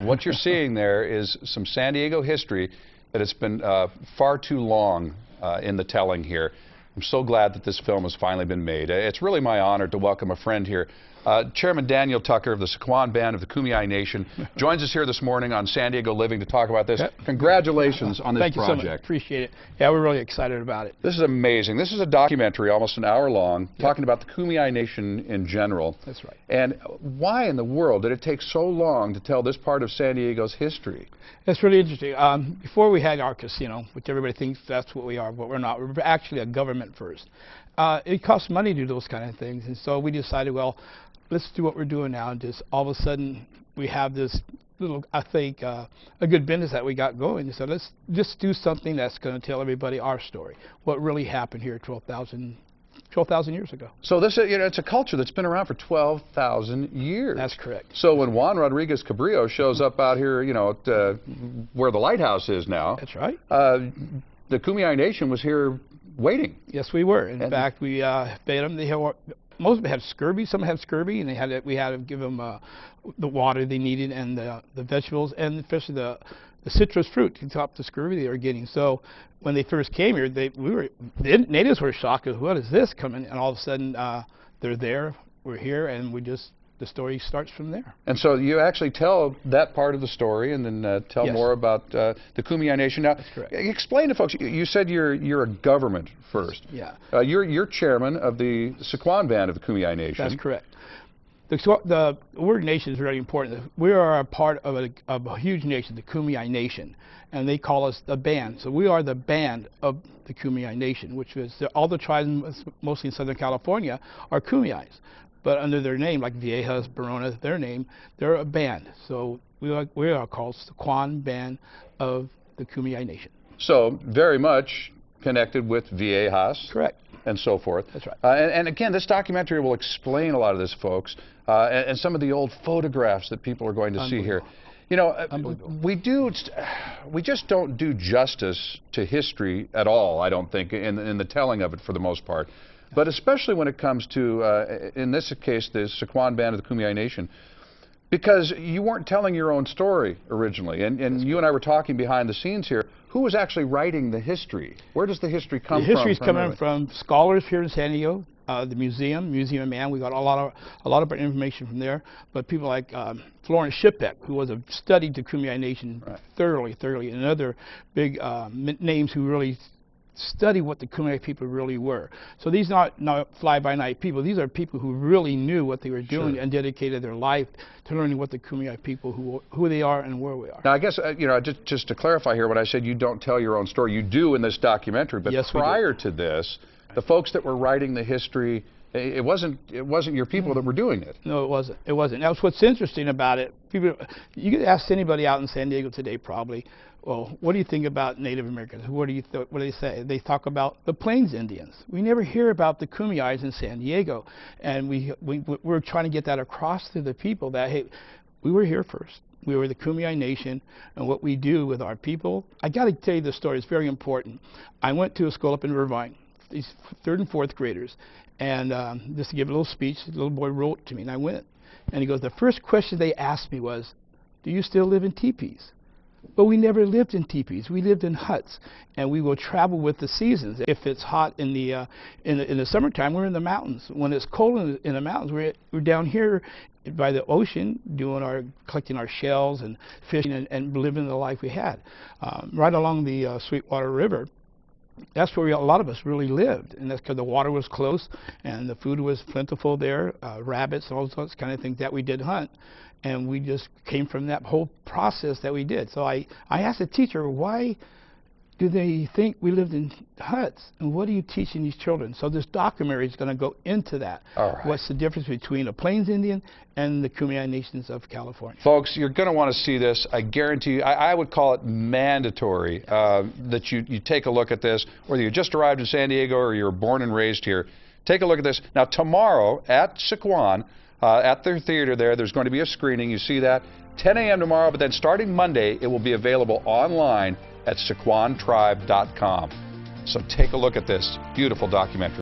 What you're seeing there is some San Diego history that has been far too long in the telling here. I'm so glad that this film has finally been made. It's really my honor to welcome a friend here. Chairman Daniel Tucker of the Sycuan Band of the Kumeyaay Nation joins us here this morning on San Diego Living to talk about this. Congratulations on this project. Thank you so much. Appreciate it. Yeah, we're really excited about it. This is amazing. This is a documentary, almost an hour long, talking about the Kumeyaay Nation in general. That's right. And why in the world did it take so long to tell this part of San Diego's history? It's really interesting. Before we had our casino, which everybody thinks that's what we are, but we're not. We're actually a government first. It costs money to do those kind of things, and so we decided, well, let's do what we're doing now. And just all of a sudden, we have this little, I think, a good business that we got going. So let's just do something that's going to tell everybody our story, what really happened here 12,000 years ago. So this, it's a culture that's been around for 12,000 years. That's correct. So when Juan Rodriguez Cabrillo shows up out here, where the lighthouse is now. That's right. The Kumeyaay Nation was here waiting. Yes, we were. In fact, we fed them. Most of them had scurvy. Some had scurvy, and we had to give them the water they needed and the vegetables and especially the citrus fruit to top the scurvy they were getting. So when they first came here, the natives were shocked. What is this coming? And all of a sudden, they're there. We're here, and the story starts from there. And so you actually tell that part of the story, and then tell more about the Kumeyaay Nation. Now, that's correct. Explain to folks. You said you're a government first. Yeah. You're chairman of the Sycuan Band of the Kumeyaay Nation. That's correct. The word nation is really important. We are a part of a huge nation, the Kumeyaay Nation, and they call us the band. So we are the band of the Kumeyaay Nation, which is all the tribes, mostly in Southern California, are Kumeyays. But under their name, like Viejas, Baronas, their name, they're a band. So we are called Sycuan Band of the Kumeyaay Nation. So very much connected with Viejas. Correct. And so forth. That's right. And again, this documentary will explain a lot of this, folks, and some of the old photographs that people are going to see here. We just don't do justice to history at all, I don't think, in the telling of it for the most part. But especially when it comes to, in this case, the Sycuan Band of the Kumeyaay Nation, because you weren't telling your own story originally. And you and I were talking behind the scenes here. Who was actually writing the history? Where does the history come from? The history is coming from scholars here in San Diego, the Museum of Man. We got a lot of our information from there. But people like Florence Shipek, who studied the Kumeyaay Nation thoroughly, and other big names who really study what the Kumeyaay people really were. So these are not fly-by-night people. These are people who really knew what they were doing and dedicated their life to learning what the Kumeyaay people, who they are and where we are. Now, I guess, just to clarify here, when I said you don't tell your own story, you do in this documentary, but prior to this, the folks that were writing the history, it wasn't your people that were doing it. No, it wasn't. It wasn't. That's what's interesting about it. People, you could ask anybody out in San Diego today, probably, well, what do you think about Native Americans? What do they say? They talk about the Plains Indians. We never hear about the Kumeyays in San Diego, and we're trying to get that across to the people that, hey, we were here first. We were the Kumeyaay Nation, and what we do with our people. I got to tell you the story. It's very important. I went to a school up in Irvine, these 3rd and 4th graders, and just to give a little speech, the little boy wrote to me, and I went. And he goes, the first question they asked me was, do you still live in teepees? But we never lived in teepees. We lived in huts, and we will travel with the seasons. If it's hot in the summertime, we're in the mountains. When it's cold in the mountains, we're down here by the ocean, collecting our shells and fishing and living the life we had. Right along the Sweetwater River, that's where a lot of us really lived, and that's because the water was close and the food was plentiful there, rabbits, all those kind of things that we did hunt. And we just came from that whole process that we did. So I asked the teacher, why do they think we lived in huts? And what are you teaching these children? So this documentary is going to go into that. All right. What's the difference between a Plains Indian and the Kumeyaay Nations of California? Folks, you're going to want to see this. I guarantee you, I would call it mandatory that you take a look at this, whether you just arrived in San Diego or you're born and raised here. Take a look at this. Now, tomorrow at Sycuan, at their theater there's going to be a screening. You see that? 10 a.m. tomorrow, but then starting Monday, it will be available online at sycuantribe.com. So take a look at this beautiful documentary.